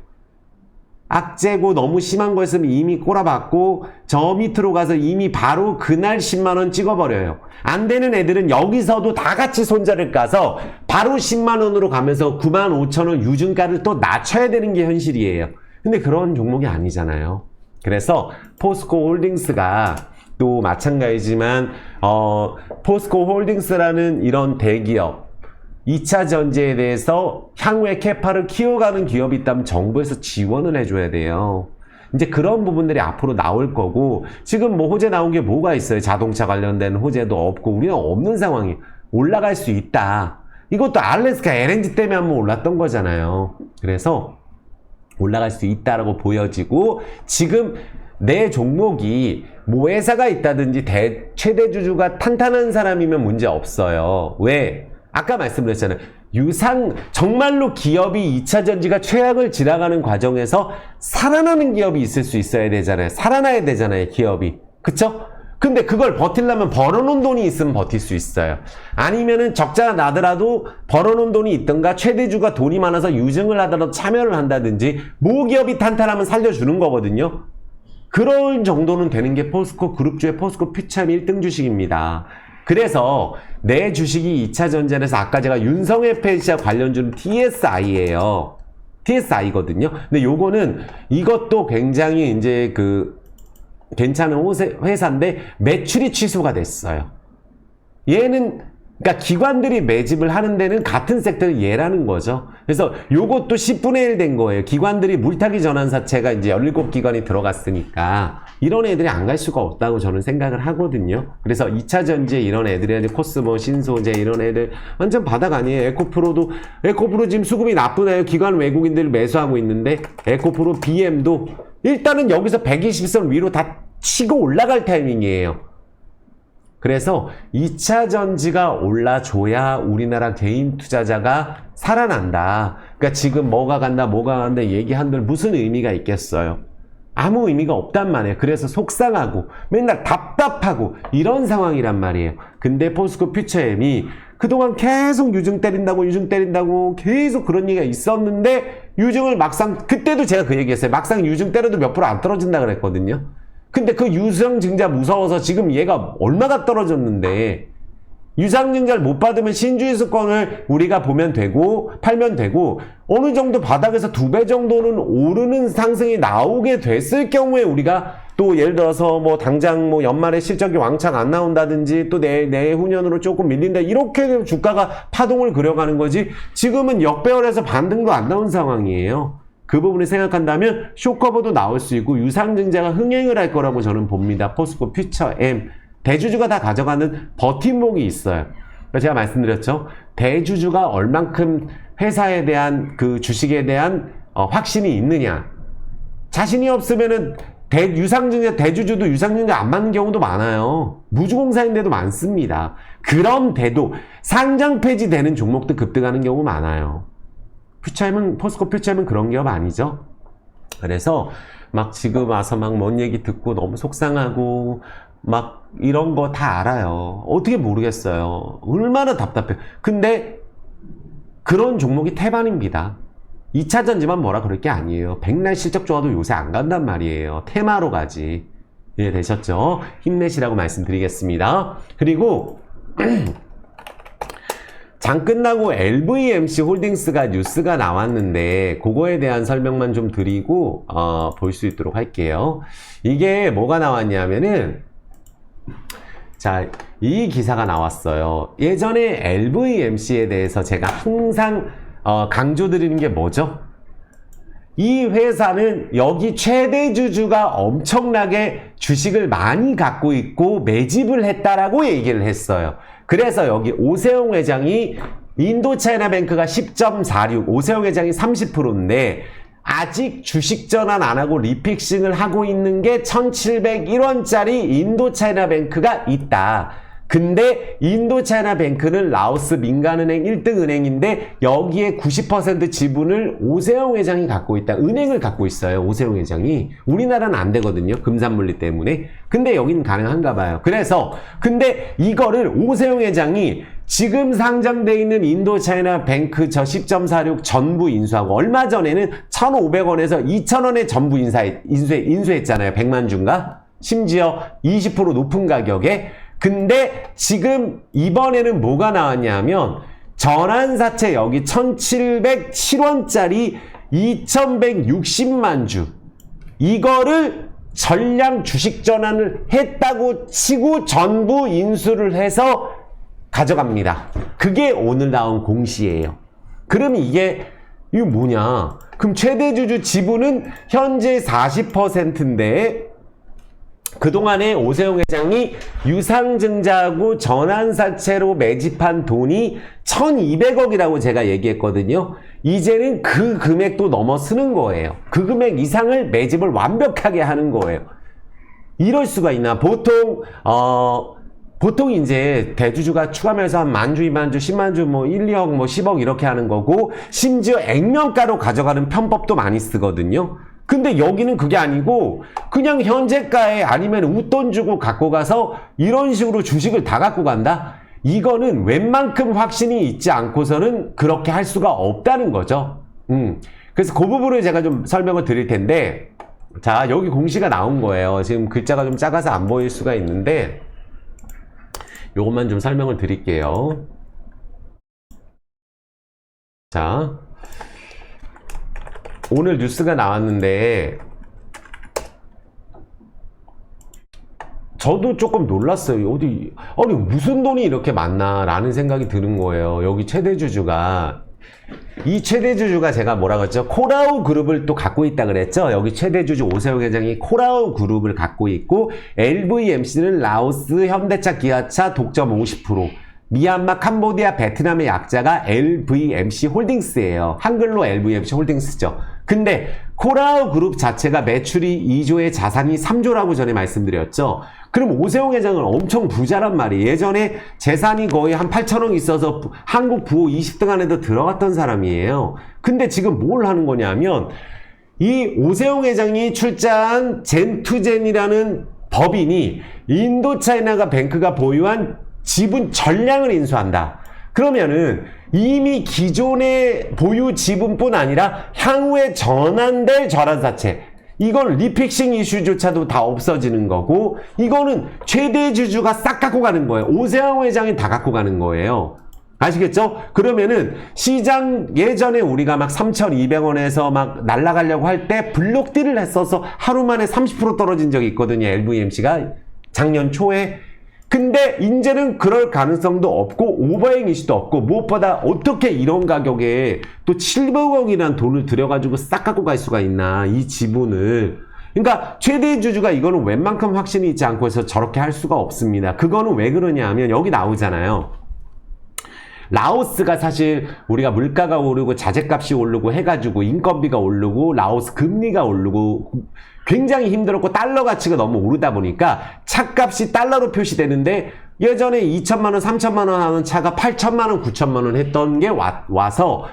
악재고 너무 심한 거였으면 이미 꼬라박고 저 밑으로 가서 이미 바로 그날 10만원 찍어버려요. 안 되는 애들은 여기서도 다 같이 손절을 까서 바로 10만원으로 가면서 95,000원 유증가를 또 낮춰야 되는 게 현실이에요. 근데 그런 종목이 아니잖아요. 그래서 포스코 홀딩스가 또 마찬가지지만 포스코 홀딩스라는 이런 대기업 2차 전지에 대해서 향후에 캐파를 키워가는 기업이 있다면 정부에서 지원을 해줘야 돼요. 이제 그런 부분들이 앞으로 나올 거고 지금 뭐 호재 나온 게 뭐가 있어요. 자동차 관련된 호재도 없고 우리는 없는 상황이 올라갈 수 있다. 이것도 알래스카 LNG 때문에 한번 올랐던 거잖아요. 그래서 올라갈 수 있다라고 보여지고 지금 내 종목이 모 회사가 있다든지 최대 주주가 탄탄한 사람이면 문제 없어요. 왜? 아까 말씀드렸잖아요. 정말로 기업이 2차 전지가 최악을 지나가는 과정에서 살아나는 기업이 있을 수 있어야 되잖아요. 살아나야 되잖아요, 기업이. 그쵸? 근데 그걸 버틸려면 벌어놓은 돈이 있으면 버틸 수 있어요. 아니면은 적자가 나더라도 벌어놓은 돈이 있던가 최대주가 돈이 많아서 유증을 하더라도 참여를 한다든지 모 기업이 탄탄하면 살려주는 거거든요. 그런 정도는 되는 게 포스코 그룹주의 포스코 퓨처엠 1등 주식입니다. 그래서 내 주식이 2차 전지에서 아까 제가 윤성회 폐지와 관련주는 TSI예요. TSI거든요. 근데 이것도 굉장히 이제 괜찮은 회사인데 매출이 취소가 됐어요. 얘는 그러니까 기관들이 매집을 하는 데는 같은 섹터의 얘라는 거죠. 그래서 요것도 10분의 1 된 거예요. 기관들이 물타기 전환사채가 이제 17기관이 들어갔으니까 이런 애들이 안 갈 수가 없다고 저는 생각을 하거든요. 그래서 2차 전지에 이런 애들이 코스모, 신소재 이런 애들 완전 바닥 아니에요. 에코프로 지금 수급이 나쁘네요. 기관 외국인들 매수하고 있는데 에코프로, BM도 일단은 여기서 120선 위로 다 치고 올라갈 타이밍이에요. 그래서 2차 전지가 올라줘야 우리나라 개인 투자자가 살아난다. 그러니까 지금 뭐가 간다 얘기한들 무슨 의미가 있겠어요? 아무 의미가 없단 말이에요. 그래서 속상하고 맨날 답답하고 이런 상황이란 말이에요. 근데 포스코 퓨처엠이 그동안 계속 유증 때린다고 계속 그런 얘기가 있었는데 유증을 막상 그때도 제가 그 얘기했어요. 막상 유증 때려도 몇 프로 안 떨어진다 그랬거든요. 근데 그 유상증자 무서워서 지금 얘가 얼마가 떨어졌는데 유상증자를 못 받으면 신주유수권을 우리가 팔면 되고 어느 정도 바닥에서 2배 정도는 오르는 상승이 나오게 됐을 경우에 우리가 또 예를 들어서 당장 연말에 실적이 왕창 안 나온다든지 또 내후년으로 조금 밀린다 이렇게 주가가 파동을 그려가는 거지 지금은 역배열해서 반등도 안 나온 상황이에요. 그 부분을 생각한다면 쇼커버도 나올 수 있고 유상증자가 흥행을 할 거라고 저는 봅니다. 포스코 퓨처엠 대주주가 다 가져가는 버팀목이 있어요. 제가 말씀드렸죠. 대주주가 얼만큼 회사에 대한 주식에 대한 확신이 있느냐. 자신이 없으면은 대주주도 유상증자 안 받는 경우도 많아요. 무주공사인데도 많습니다. 그런데도 상장 폐지되는 종목도 급등하는 경우 많아요. 포스코 퓨처엠은 그런 기업 아니죠. 그래서 지금 와서 뭔 얘기 듣고 너무 속상하고 이런 거 다 알아요. 어떻게 모르겠어요. 얼마나 답답해요. 근데 그런 종목이 태반입니다. 2차 전지만 뭐라 그럴 게 아니에요. 백날 실적 좋아도 요새 안 간단 말이에요. 테마로 가지. 이해되셨죠? 힘내시라고 말씀드리겠습니다. 그리고 장 끝나고 LVMC 홀딩스가 뉴스가 나왔는데 그거에 대한 설명만 좀 드리고 볼 수 있도록 할게요. 이게 뭐가 나왔냐면은 자, 이 기사가 나왔어요. 예전에 LVMC에 대해서 제가 항상 강조드리는 게 뭐죠? 이 회사는 여기 최대 주주가 엄청나게 주식을 많이 갖고 있고 매집을 했다라고 얘기를 했어요. 그래서 여기 오세영 회장이 인도차이나뱅크가 10.46, 오세영 회장이 30%인데 아직 주식 전환 안 하고 리픽싱을 하고 있는 게 1701원짜리 인도차이나뱅크가 있다. 근데 인도차이나뱅크는 라오스 민간은행 1등 은행인데 여기에 90% 지분을 오세영 회장이 갖고 있다. 은행을 갖고 있어요. 오세영 회장이. 우리나라는 안 되거든요. 금산물리 때문에. 근데 여기는 가능한가 봐요. 그래서 근데 이거를 오세영 회장이 지금 상장되어 있는 인도차이나뱅크 저 10.46 전부 인수하고 얼마 전에는 1,500원에서 2,000원에 전부 인수했잖아요. 100만 주인가? 심지어 20% 높은 가격에. 근데 지금 이번에는 뭐가 나왔냐면 전환사채 여기 1,707원짜리 2,160만 주 이거를 전량 주식 전환을 했다고 치고 전부 인수를 해서 가져갑니다. 그게 오늘 나온 공시예요. 그럼 이거 뭐냐? 그럼 최대주주 지분은 현재 40%인데 그동안에 오세영 회장이 유상증자하고 전환사채로 매집한 돈이 1,200억이라고 제가 얘기했거든요. 이제는 그 금액도 넘어서는 거예요. 그 금액 이상을 매집을 완벽하게 하는 거예요. 이럴 수가 있나? 보통 이제 대주주가 추가면서 한 만주, 2만주, 10만주, 뭐 1, 2억, 뭐 10억 이렇게 하는 거고, 심지어 액면가로 가져가는 편법도 많이 쓰거든요. 근데 여기는 그게 아니고 그냥 현재가에 아니면 웃돈 주고 갖고 가서 이런 식으로 주식을 다 갖고 간다? 이거는 웬만큼 확신이 있지 않고서는 그렇게 할 수가 없다는 거죠. 그래서 그 부분을 제가 좀 설명을 드릴 텐데, 자, 여기 공시가 나온 거예요. 지금 글자가 좀 작아서 안 보일 수가 있는데 요것만 좀 설명을 드릴게요. 자, 오늘 뉴스가 나왔는데 저도 조금 놀랐어요. 아니 무슨 돈이 이렇게 많나 라는 생각이 드는 거예요. 여기 최대주주가, 이 최대주주가 제가 뭐라고 했죠? 코라우 그룹을 또 갖고 있다 그랬죠? 여기 최대주주 오세훈 회장이 코라우 그룹을 갖고 있고, LVMC는 라오스, 현대차, 기아차 독점 50%, 미얀마, 캄보디아, 베트남의 약자가 LVMC 홀딩스예요. 한글로 LVMC 홀딩스죠. 근데 코라우 그룹 자체가 매출이 2조에 자산이 3조라고 전에 말씀드렸죠. 그럼 오세훈 회장은 엄청 부자란 말이에요. 예전에 재산이 거의 한 8천억 있어서 한국 부호 20등 안에도 들어갔던 사람이에요. 근데 지금 뭘 하는 거냐면, 이 오세훈 회장이 출자한 젠투젠이라는 법인이 인도차이나가 뱅크가 보유한 지분 전량을 인수한다. 그러면은 이미 기존의 보유 지분뿐 아니라 향후에 전환될 전환사채, 이건 리픽싱 이슈조차도 다 없어지는 거고, 이거는 최대 주주가 싹 갖고 가는 거예요. 오세훈 회장이 다 갖고 가는 거예요. 아시겠죠? 그러면은 시장, 예전에 우리가 막 3,200원에서 막 날아가려고 할 때 블록딜을 했어서 하루 만에 30% 떨어진 적이 있거든요. LVMC가 작년 초에. 근데 이제는 그럴 가능성도 없고 오버행 이슈도 없고, 무엇보다 어떻게 이런 가격에 또 700억이라는 돈을 들여가지고 싹 갖고 갈 수가 있나, 이 지분을. 그러니까 최대 주주가 이거는 웬만큼 확신이 있지 않고 해서 저렇게 할 수가 없습니다. 그거는 왜 그러냐 하면 여기 나오잖아요. 라오스가 사실 우리가 물가가 오르고 자재값이 오르고 해가지고 인건비가 오르고 라오스 금리가 오르고 굉장히 힘들었고, 달러 가치가 너무 오르다 보니까 차값이 달러로 표시되는데, 예전에 2천만 원, 3천만 원 하는 차가 8천만 원, 9천만 원 했던 게 와서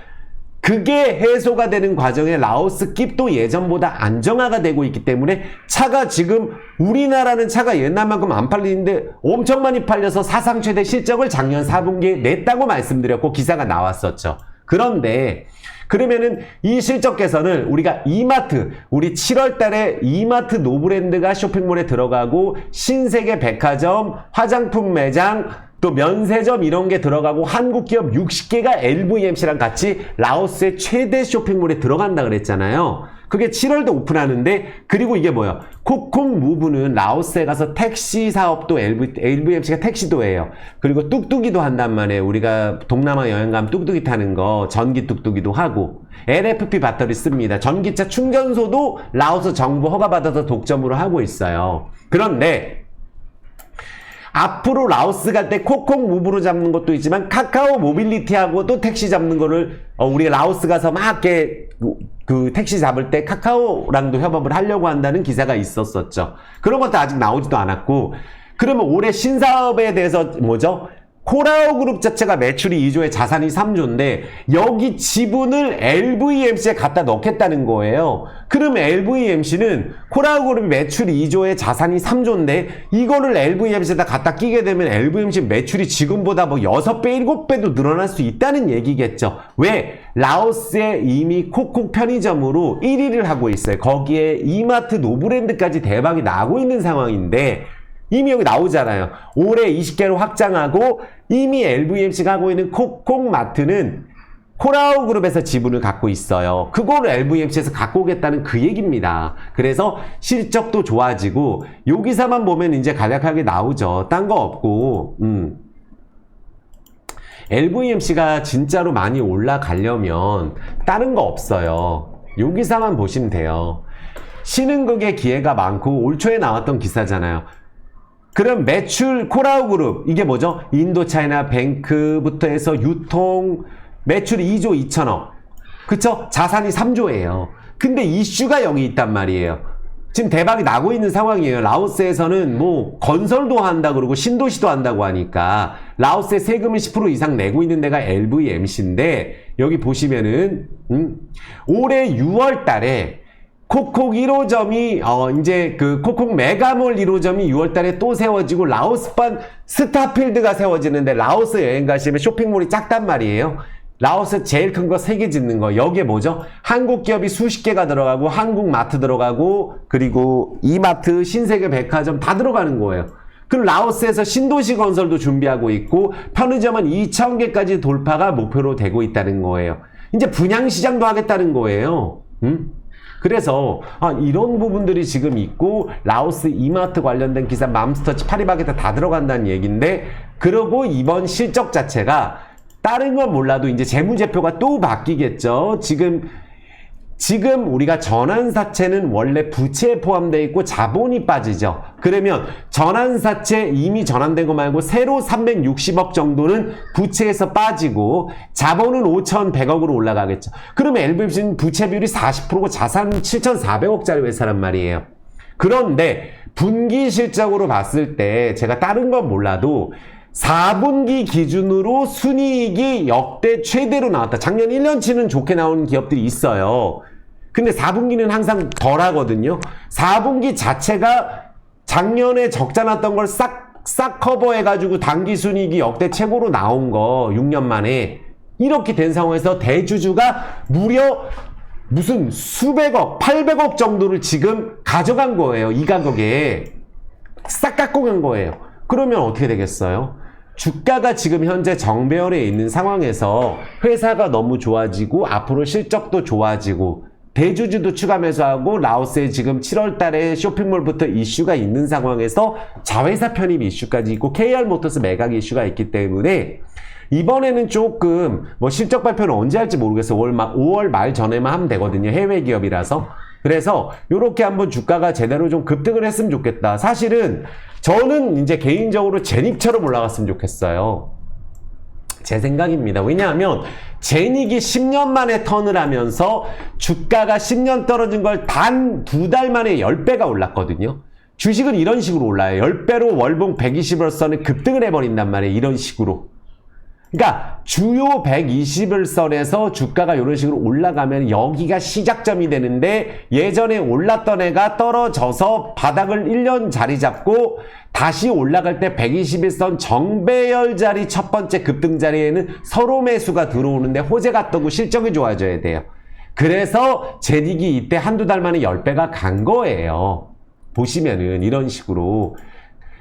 그게 해소가 되는 과정에 라오스 깁도 예전보다 안정화가 되고 있기 때문에 차가 지금, 우리나라는 차가 옛날만큼 안 팔리는데 엄청 많이 팔려서 사상 최대 실적을 작년 4분기에 냈다고 말씀드렸고 기사가 나왔었죠. 그런데 그러면은 이 실적 개선을 우리가 이마트, 우리 7월 달에 이마트 노브랜드가 쇼핑몰에 들어가고, 신세계 백화점, 화장품 매장, 또 면세점 이런 게 들어가고, 한국 기업 60개가 LVMC랑 같이 라오스의 최대 쇼핑몰에 들어간다 그랬잖아요. 그게 7월도 오픈하는데, 그리고 이게 뭐야? 코콩 무브는 라오스에 가서 택시 사업도 LVMC가 택시도 해요. 그리고 뚝뚝이도 한단 말이에요. 우리가 동남아 여행 가면 뚝뚝이 타는 거, 전기 뚝뚝이도 하고, LFP 배터리 씁니다. 전기차 충전소도 라오스 정부 허가받아서 독점으로 하고 있어요. 그런데 앞으로 라오스 갈 때 코콩 무브로 잡는 것도 있지만 카카오 모빌리티하고도 택시 잡는 거를, 우리가 라오스 가서 막 이렇게 그 택시 잡을 때 카카오랑도 협업을 하려고 한다는 기사가 있었었죠. 그런 것도 아직 나오지도 않았고, 그러면 올해 신사업에 대해서 뭐죠? 코라우 그룹 자체가 매출이 2조에 자산이 3조인데 여기 지분을 LVMC에 갖다 넣겠다는 거예요. 그럼 LVMC는 코라우 그룹이 매출이 2조에 자산이 3조인데 이거를 LVMC에다 갖다 끼게 되면 LVMC 매출이 지금보다 뭐 6배, 7배도 늘어날 수 있다는 얘기겠죠. 왜? 라오스에 이미 코콕 편의점으로 1위를 하고 있어요. 거기에 이마트 노브랜드까지 대박이 나고 있는 상황인데 이미 여기 나오잖아요. 올해 20개로 확장하고 이미 LVMC가 하고 있는 코콕마트는 코라우 그룹에서 지분을 갖고 있어요. 그거를 LVMC에서 갖고 오겠다는 그 얘기입니다. 그래서 실적도 좋아지고 여기서만 보면 이제 간략하게 나오죠. 딴 거 없고 LVMC가 진짜로 많이 올라가려면 다른 거 없어요. 여기서만 보시면 돼요. 신흥국의 기회가 많고 올 초에 나왔던 기사잖아요. 그럼 매출 코라우 그룹 이게 뭐죠? 인도차이나 뱅크부터 해서 유통 매출이 2조 2천억 그쵸? 자산이 3조예요. 근데 이슈가 여기 있단 말이에요. 지금 대박이 나고 있는 상황이에요. 라오스에서는 뭐 건설도 한다 그러고 신도시도 한다고 하니까 라오스의 세금을 10% 이상 내고 있는 데가 LVMC인데 여기 보시면은 올해 6월 달에 콕콕 1호점이 이제 그 콕콕 메가몰 1호점이 6월 달에 또 세워지고 라오스판 스타필드가 세워지는데 라오스 여행 가시면 쇼핑몰이 작단 말이에요. 라오스 제일 큰 거 3개 짓는 거. 여기에 뭐죠? 한국 기업이 수십 개가 들어가고 한국 마트 들어가고 그리고 이마트, 신세계 백화점 다 들어가는 거예요. 그럼 라오스에서 신도시 건설도 준비하고 있고 편의점은 2,000개까지 돌파가 목표로 되고 있다는 거예요. 이제 분양시장도 하겠다는 거예요. 그래서 이런 부분들이 지금 있고 라오스 이마트 관련된 기사 맘스터치 파리바게뜨 다 들어간다는 얘기인데 그러고 이번 실적 자체가 다른 건 몰라도 이제 재무제표가 또 바뀌겠죠. 지금 우리가 전환사채는 원래 부채에 포함되어 있고 자본이 빠지죠. 그러면 전환사채 이미 전환된 거 말고 새로 360억 정도는 부채에서 빠지고 자본은 5,100억으로 올라가겠죠. 그러면 LVMC는 부채 비율이 40%고 자산은 7,400억짜리 회사란 말이에요. 그런데 분기 실적으로 봤을 때 제가 다른 건 몰라도 4분기 기준으로 순이익이 역대 최대로 나왔다. 작년 1년치는 좋게 나오는 기업들이 있어요. 근데 4분기는 항상 덜 하거든요. 4분기 자체가 작년에 적자 났던 걸 싹 커버해가지고 단기 순이익이 역대 최고로 나온 거 6년 만에 이렇게 된 상황에서 대주주가 무려 무슨 수백억, 800억 정도를 지금 가져간 거예요. 이 가격에 싹 갖고 간 거예요. 그러면 어떻게 되겠어요? 주가가 지금 현재 정배열에 있는 상황에서 회사가 너무 좋아지고 앞으로 실적도 좋아지고 대주주도 추가 매수하고 라오스에 지금 7월 달에 쇼핑몰부터 이슈가 있는 상황에서 자회사 편입 이슈까지 있고 KR모터스 매각 이슈가 있기 때문에 이번에는 조금 뭐 실적 발표는 언제 할지 모르겠어요. 5월 말 전에만 하면 되거든요. 해외 기업이라서. 그래서 이렇게 한번 주가가 제대로 좀 급등을 했으면 좋겠다. 사실은 저는 이제 개인적으로 제닉처럼 올라갔으면 좋겠어요. 제 생각입니다. 왜냐하면 제닉이 10년 만에 턴을 하면서 주가가 10년 떨어진 걸 단 2달 만에 10배가 올랐거든요. 주식은 이런 식으로 올라요. 10배로 월봉 120일선에 급등을 해버린단 말이에요. 이런 식으로. 그러니까 주요 120일선에서 주가가 이런 식으로 올라가면 여기가 시작점이 되는데 예전에 올랐던 애가 떨어져서 바닥을 1년 자리 잡고 다시 올라갈 때 121선 정배열 자리 첫 번째 급등 자리에는 서로 매수가 들어오는데 호재가 뜨고 실적이 좋아져야 돼요. 그래서 제닉이 이때 한두 달 만에 10배가 간 거예요. 보시면은 이런 식으로.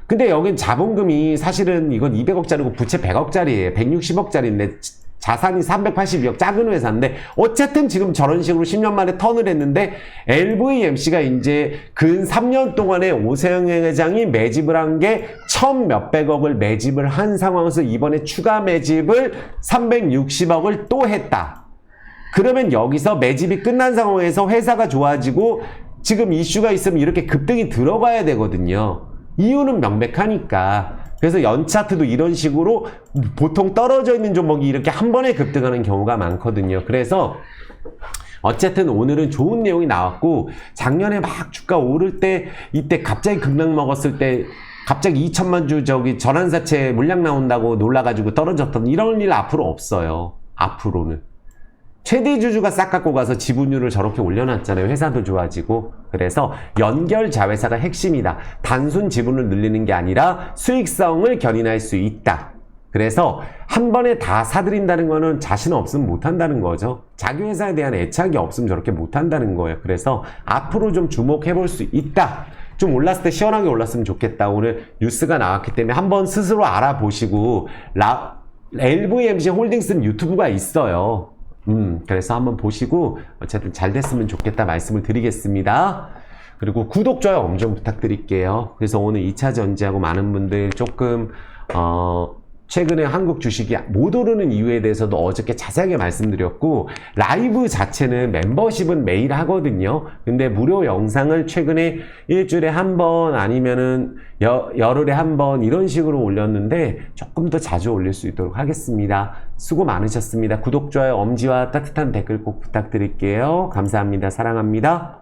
근데 여긴 자본금이 사실은 이건 200억짜리고 부채 100억짜리예요. 160억짜리인데 자산이 382억 작은 회사인데 어쨌든 지금 저런 식으로 10년 만에 턴을 했는데 LVMC가 이제 근 3년 동안에 오세영 회장이 매집을 한 게 1,000몇백억을 매집을 한 상황에서 이번에 추가 매집을 360억을 또 했다. 그러면 여기서 매집이 끝난 상황에서 회사가 좋아지고 지금 이슈가 있으면 이렇게 급등이 들어가야 되거든요. 이유는 명백하니까. 그래서 연차트도 이런 식으로 보통 떨어져 있는 종목이 이렇게 한 번에 급등하는 경우가 많거든요. 그래서 어쨌든 오늘은 좋은 내용이 나왔고 작년에 막 주가 오를 때 이때 갑자기 급락 먹었을 때 갑자기 2천만 주 저기 전환사채 물량 나온다고 놀라가지고 떨어졌던 이런 일 앞으로 없어요. 앞으로는. 최대 주주가 싹 갖고 가서 지분율을 저렇게 올려놨잖아요. 회사도 좋아지고. 그래서 연결 자회사가 핵심이다. 단순 지분을 늘리는 게 아니라 수익성을 견인할 수 있다. 그래서 한 번에 다 사들인다는 거는 자신 없으면 못한다는 거죠. 자기 회사에 대한 애착이 없으면 저렇게 못한다는 거예요. 그래서 앞으로 좀 주목해 볼 수 있다. 좀 올랐을 때 시원하게 올랐으면 좋겠다. 오늘 뉴스가 나왔기 때문에 한번 스스로 알아보시고 LVMC 홀딩스는 유튜브가 있어요. 그래서 한번 보시고 어쨌든 잘 됐으면 좋겠다 말씀을 드리겠습니다. 그리고 구독, 좋아요 엄청 부탁드릴게요. 그래서 오늘 2차 전지하고 많은 분들 조금 최근에 한국 주식이 못 오르는 이유에 대해서도 어저께 자세하게 말씀드렸고 라이브 자체는 멤버십은 매일 하거든요. 근데 무료 영상을 최근에 일주일에 한 번 아니면은 열흘에 한 번 이런 식으로 올렸는데 조금 더 자주 올릴 수 있도록 하겠습니다. 수고 많으셨습니다. 구독, 좋아요, 엄지와 따뜻한 댓글 꼭 부탁드릴게요. 감사합니다. 사랑합니다.